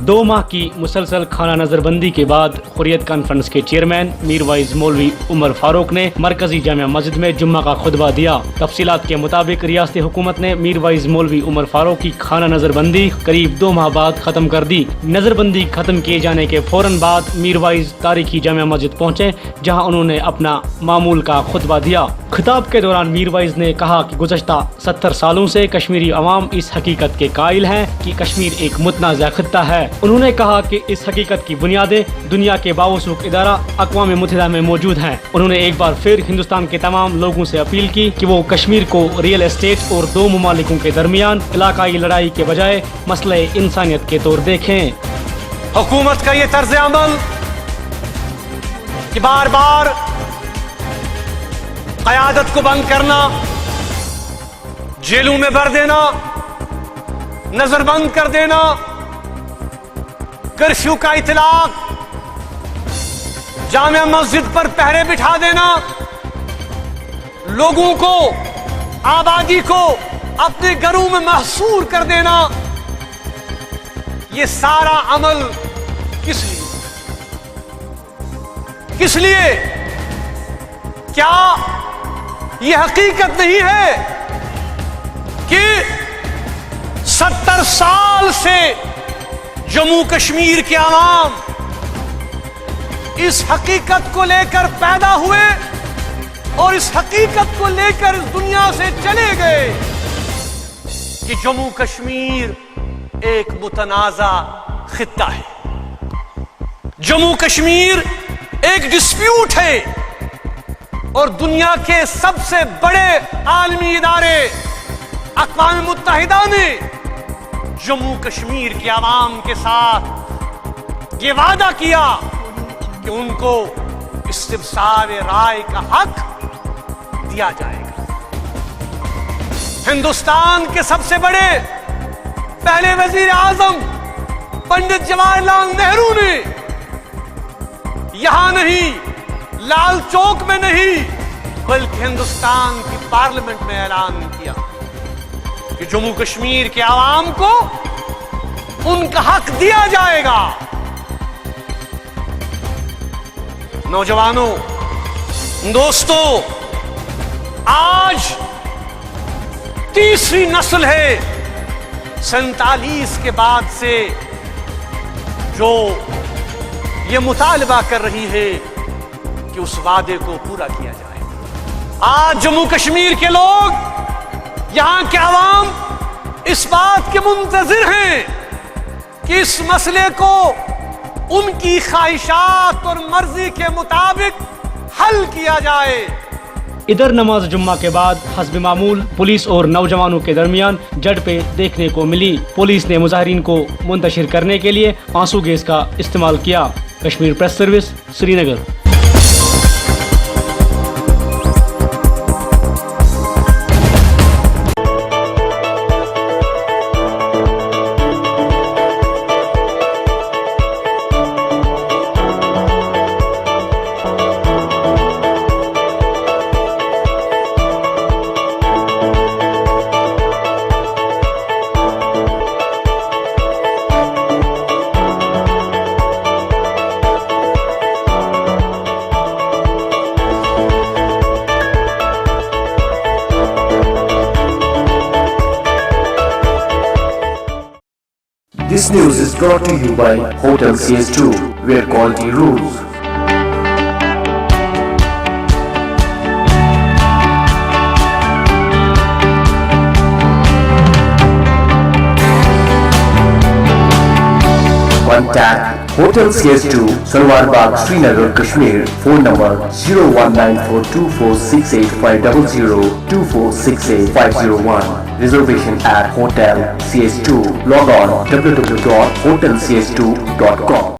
2 माह की मुसलसल खाना नजरबंदी के बाद हुर्रियत कॉन्फ्रेंस के चेयरमैन मीरवाइज मौलवी उमर फारूक ने मरकजी जामिया मस्जिद में जुम्मा का खुतबा दिया। तफसीलात के मुताबिक रियासती हुकूमत ने मीरवाइज मौलवी उमर फारूक की खाना नजरबंदी करीब 2 माह बाद खत्म कर दी। नजरबंदी खत्म किए जाने के फौरन बाद मीरवाइज तारीखी जामिया मस्जिद पहुंचे, जहां उन्होंने अपना मामूल का खुतबा दिया। खिताब के दौरान मीरवाइज ने कहा कि गुज़श्ता 70 सालों से कश्मीरी अवाम इस हकीकत के कायल हैं कि कश्मीर एक मुतनाज़ा खित्ता है। उन्होंने कहा कि इस हकीकत की बुनियादें दुनिया के बावसूख इदारा अक़वाम मुत्तहिदा में मौजूद हैं। उन्होंने एक बार फिर हिंदुस्तान के तमाम लोगों से अपील की कि वो कश्मीर को रियल एस्टेट और 2 ममालिकों के दरमियान इलाकाई लड़ाई के बजाय मसले इंसानियत के तौर देखें। हुकूमत का ये तर्ज अमल कि बार बार क़यादत को बंद करना, जेलों में भर देना, नजरबंद कर देना, कर्फ्यू का इतलाक, जामिया मस्जिद पर पहरे बिठा देना, लोगों को, आबादी को अपने घरों में महसूर कर देना, ये सारा अमल किस लिए? क्या ये हकीकत नहीं है कि 70 साल से जम्मू कश्मीर के अवाम इस हकीकत को लेकर पैदा हुए और इस हकीकत को लेकर इस दुनिया से चले गए कि जम्मू कश्मीर एक मुतनाज़ा खित्ता है, जम्मू कश्मीर एक डिस्प्यूट है और दुनिया के सबसे बड़े आलमी इदारे अक़वाम मुत्तहिदा ने जम्मू कश्मीर के अवाम के साथ ये वादा किया कि उनको इस्तिफ़सार राय का हक दिया जाएगा। हिंदुस्तान के सबसे बड़े पहले वजीर आज़म पंडित जवाहरलाल नेहरू ने यहां नहीं, लाल चौक में नहीं, बल्कि हिंदुस्तान की पार्लियामेंट में ऐलान किया कि जम्मू कश्मीर के आवाम को उनका हक दिया जाएगा। नौजवानों, दोस्तों, आज तीसरी नस्ल है 47 के बाद से जो ये मुतालबा कर रही है कि उस वादे को पूरा किया जाए। आज जम्मू कश्मीर के लोग, यहां के अवाम इस बात के मुंतजिर हैं कि इस मसले को उनकी ख्वाहिशात और मर्जी के मुताबिक हल किया जाए। इधर नमाज जुम्मा के बाद हस्ब मामूल पुलिस और नौजवानों के दरमियान झड़पें देखने को मिली। पुलिस ने मुजाहिरीन को मुंतशिर करने के लिए आंसू गैस का इस्तेमाल किया। Kashmir press service, Srinagar. This news is brought to you by Hotel CS2, where quality rules. Contact Hotel CS2, Salwar Bagh, Srinagar, Kashmir. Phone number 0194246850, 24685001. Reservation at Hotel CS2. Log on www.hotelcs2.com.